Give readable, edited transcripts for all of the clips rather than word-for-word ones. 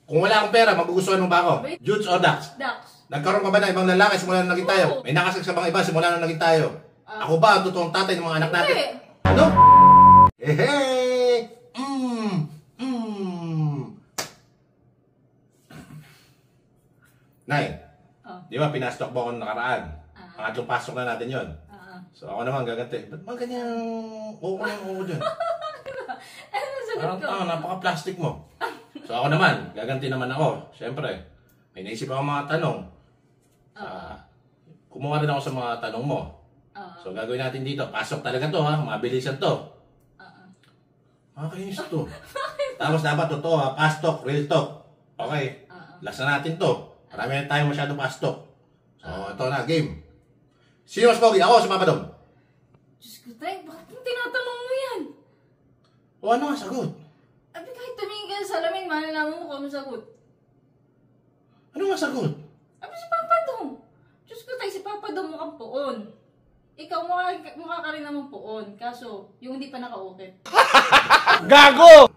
Kung wala akong pera, magugustuhan mo ba ako? Jutes o Dax? Dax. Nagkaroon ka ba na ibang lalaki simula nung naging tayo? May nakasagsabang iba simula nung naging tayo? Ako ba ang totoong tatay ng mga anak natin? Hindi. Ano? Hey! Nay, di ba pinastok mo ako nung nakaraan? Pangatlong pasok na natin yon. So ako naman gaganti. Ba't mga ganyang oo dyan? Ano sagot ko? Napaka-plastic mo. So ako naman, gaganti naman ako. Siyempre, may naisip ako mga tanong. Kumuha rin ako sa mga tanong mo. So gagawin natin dito. Pasok talaga to ha. Mabilisan to. Makakainis to. Tapos dapat totoo ha. Fast talk, real talk. Okay. Last na natin to. Marami na tayo masyadong fast talk. So ito na, game. Sino mas pogi? Ako o si Papa Dom? Diyos ko, Tay, bakit yung tinatanong mo yan? O ano nga sagot? Abi, kahit tumingin ka sa salamin, malalaman mo kung ano sagot. Ano nga sagot? Abi, si Papa Dom. Diyos ko, Tay, si Papa Dom mukhang poon. Ikaw, mukha ka rin naman poon. Kaso, yung hindi pa nakaukit. Gago!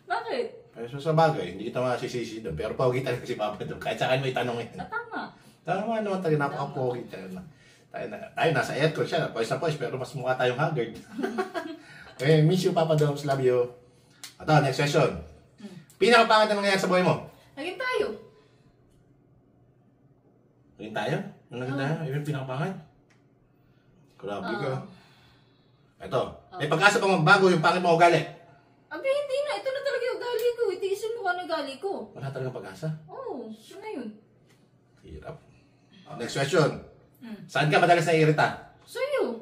Bakit? So sa bagay, hindi kita masisisi doon. Pero pogi talaga si Papa Dom. Kahit sa akin mo itanong yun. Tama. Tama naman tayo, napaka-pogi tayo. Tayo nasa aircon siya, poise na poise, pero mas mukha tayong haggard. Okay, miss you Papa Doms, love you. Ito, next question. Pinakapangit na nangyayari sa buhay mo? Naging tayo. Naging tayo? Yung naging tayo? Yung pinakapangit? Grabe ka. Ito, may pag-asa pang magbago yung pangit mo ugali. Abi, hindi na. Ito na talaga yung ugali ko. Itiisin mo ka na ugali ko. Wala talagang pag-asa? Oo, yun na yun. Hirap. Next question. Saan ka madalas naiirita? Sa'yo.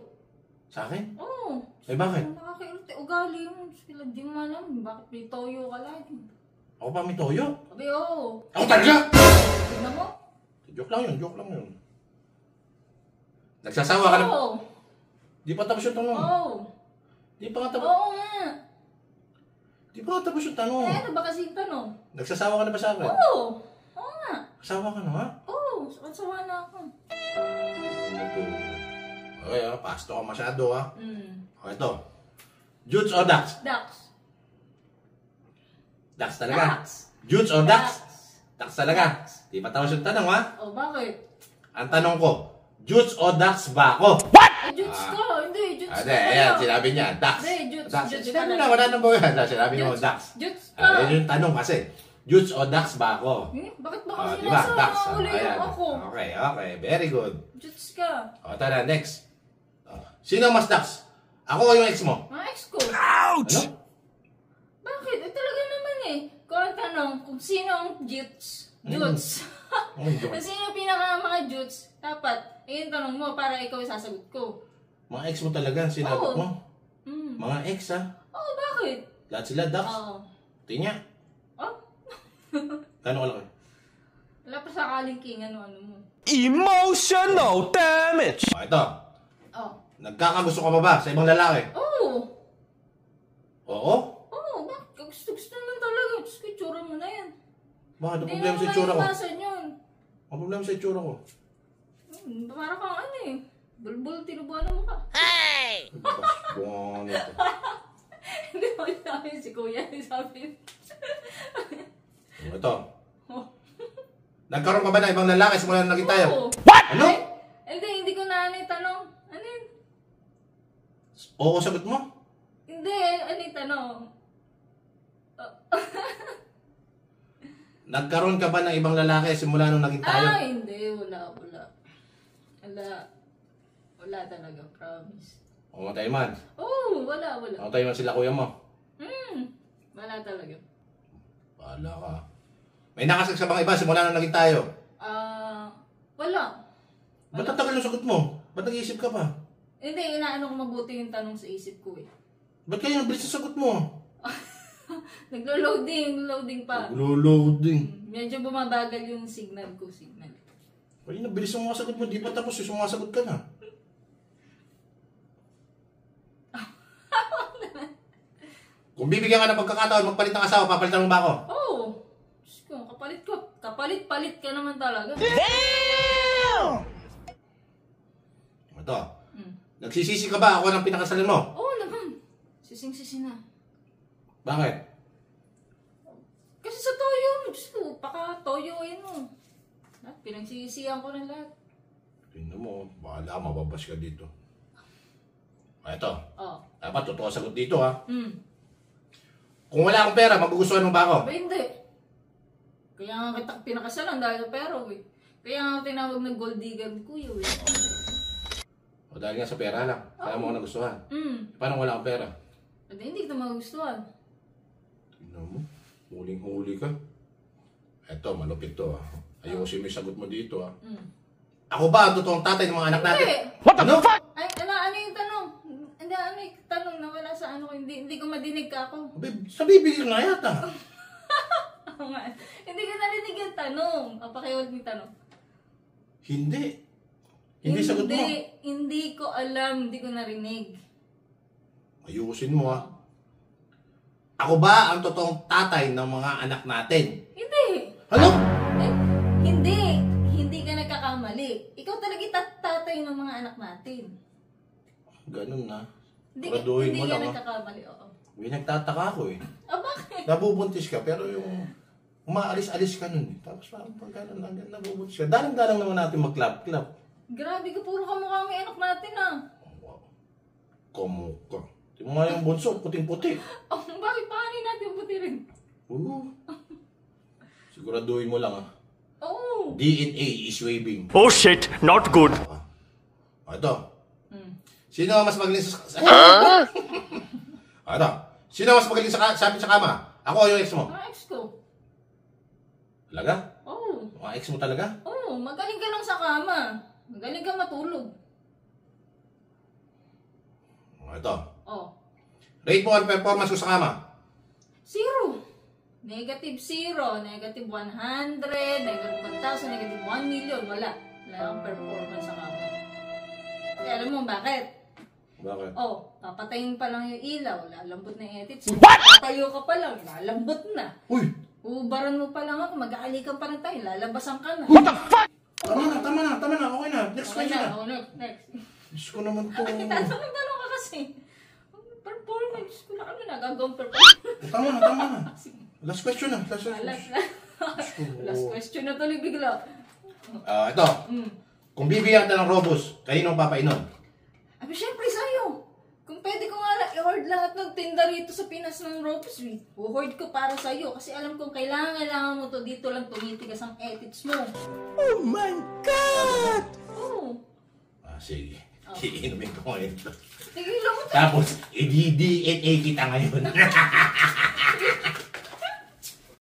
Sa akin? Oo. Eh bakit? Nakakairita. Ugali mo. Sila di mo alam. Bakit may toyo ka lagi? Ako pa may toyo? Abi, oo. Ako talaga! Tignan mo? Joke lang yun. Nagsasawa ka na? Oo. Di pa tapos yung tanong. Oo. Di pa nga tapos. Oo nga. Di pa nga tapos yung tanong. Eh, ano ba kasi yung tanong? Nagsasawa ka na ba sa akin? Oo. Oo nga. Asawa ka na nga? Oo. Sawa na ako. Okay pasto ka masyado ha. Okay ito. Jutes o Dax? Dax. Dax talaga? Dax. Jutes o Dax? Dax talaga? Di pa tapos yung tanong ha? Oh, bakit? Ang tanong ko, Jutes o Dax ba ako? Eh, Jutes ko. Hindi, Jutes ko. Ayan, sinabi niya, Dax. Hindi, Jutes. Dax. Jutes Sinabi pala. na, wala nang bawihan. Sinabi mo, Dax. Jutes ko. Yan yung tanong kasi. Jutes o Dax ba ako? Bakit ba kasi Diba? nasa Dax. huli Ayan. yung ako? Okay. Very good. Jutes ka. O, tara, next. Sino mas Dax? Ako o yung ex mo? Mga ex ko. Ano? Bakit? Eh, talaga naman eh. Kung ang tanong, kung sino ang Jutes? Jutes. Kung sino pinaka mga Jutes, dapat, yung tanong mo para ikaw yung sasagot ko. Mga ex mo talaga, sinagot mo? Mga ex ha? Oo, bakit? Lahat sila Dax? Oo. Tingnan. Oh? Gano'n kalaki? Wala pa sa kalingking, ano mo. Emotional damage! O, ito. Oh. Nagkakagusto ka ba sa ibang lalaki? Oo. Oo? Oo, bakit? Gusto naman talaga. Diyos ko, itsura mo na yan. Bakit? Ang Hindi problema naman sa itsura ko? maiiwasan yun. Ang problema sa itsura ko? Para kang ano eh. Bulbul, tinubuan mo ka. Buwan ito. Hindi mo sabi si Kuya, sabi. Ito. Nagkaroon ka ba na ibang lalaki simula nung naging tayo? Oo. Ano? Hindi ko na ano yung tanong. Ano yun? Oo, sagot mo? Hindi, ano yung tanong? Nagkaroon ka ba ng ibang lalaki simula nung naging tayo? Hindi. Wala. Wala talaga, promise. Umatay man. Oo, wala. Umatay man sila kuya mo. Wala talaga. Bahala ka. May nakasagsabang iba simula nung naging tayo? Wala. Ba't ang tagal ng sagot mo? Ba't nag-iisip ka pa? Hindi, inaano ko mabuti yung tanong sa isip ko eh. Ba't kayo nabilis sa sagot mo? Loading pa. Naglo-loading. Medyo bumabagal yung signal ko. Pwede nabilis ang mga sagot mo. Di pa tapos yung sumasagot ka na. Kung bibigyan ka ng pagkakataon, magpalit ng asawa, papalitan mo ba ako? Oo. Diyos ko, kapalit ka naman talaga. Ito. Nagsisisi ka ba ako ng pinakasalan mo? Oo naman. Sising-sisi na. Bakit? Kasi sa toyo, toyoin mo. Pinagsisisihan ko ng lahat. Tingnan mo, bahala, mababas ka dito. Ito. Oh. Dapat totoo sagot dito, ha? Hmm. Kung wala akong pera, magugustuhan mo ba ako? Ba hindi. Kaya nga kita pinakasalan dahil sa pera, eh. Kaya nga tinawag na gold digger ni Kuya, eh. O dahil nga sa pera lang, kaya mo ako nagustuhan. Hmm. Paano wala akong pera? Hindi, hindi kita magustuhan. Tingnan mo, huling-huli ka. Eto, malupit to, ha? Ayusin mo yung sagot mo dito, ha? Hmm. Ako ba ang totoong tatay ng mga anak natin? Hindi. Ano? Ay, ano yung tanong? Hindi, ano yung tanong na wala sa ano ko, hindi ko madinig ka ako. Sa bibig nga yata. Oo nga. Hindi ko narinig yung tanong. Pakiwag yung tanong. Hindi. Hindi sagot mo. Hindi ko alam, hindi ko narinig. Ayusin mo, ha? Ako ba ang totoong tatay ng mga anak natin? Hindi. Ano? Eh, hindi ka nagkakamali. Ikaw talaga tatay ng mga anak natin. Ganun na. Hindi Graduhin mo ka lang, ha? nagkakamali, oo. Nagtataka ako, eh. Bakit? Nabubuntis ka, pero yung umaalis-alis ka nun, eh. Tapos parang pag gano'n lang, nabubuntis ka. Dalang-dalang naman natin mag-clap-clap. Grabe ka, puro kamukha may anak natin, ah. Wow. Kamukha. Tingnan mo nga yung bunso, puting-puti. Oh, bakit paano natin buti rin? Siguraduhin mo lang, ha? Oo. DNA is waving. Oh shit, not good. Ito. Hmm. Sino ang mas magaling sa... Ito. Sino ang mas magaling sa kama? Ako o yung ex mo? Mga ex ko. Talaga? Oo. Mga ex mo talaga? Oo, magaling ka lang sa kama. Magaling ka matulog. Ito. Oh. Rate mo ang performance ko sa kama. 0. Negative 0, negative 100, negative 1,000, negative 1 million. Wala. Wala akong performance sa kama. Kaya alam mo bakit? Bakit? Oh, papatayin pa lang yung ilaw, lalambot na yung edits. Tatayo ka pa lang, lalambot na. Uy! Ubaran mo pa lang ako, mag-aalikan pa rin tayo, lalabasan ka na. Tama na. Okay na. Next Okay question na, na. oh, next. Diyos ko naman to. Tanong ka kasi. Performance ko na kami nagagawang performance. Tama na. Last question na. Last question na tuloy bigla. Ito. Kung bibigyan ka ng Robus, kanino papainom? Abi, syempre sa'yo. Kung pwede ko nga i-hoard lahat ng tinda rito sa Pinas ng Robus, i-hoard ko para sa'yo. Kasi alam kong kailangan mo to, dito lang tumitigas ang edits mo. Oh my god! Oo. Sige. Iinumin ko ngayon ito. Tigilan mo to. Tapos, i-DNA kita ngayon.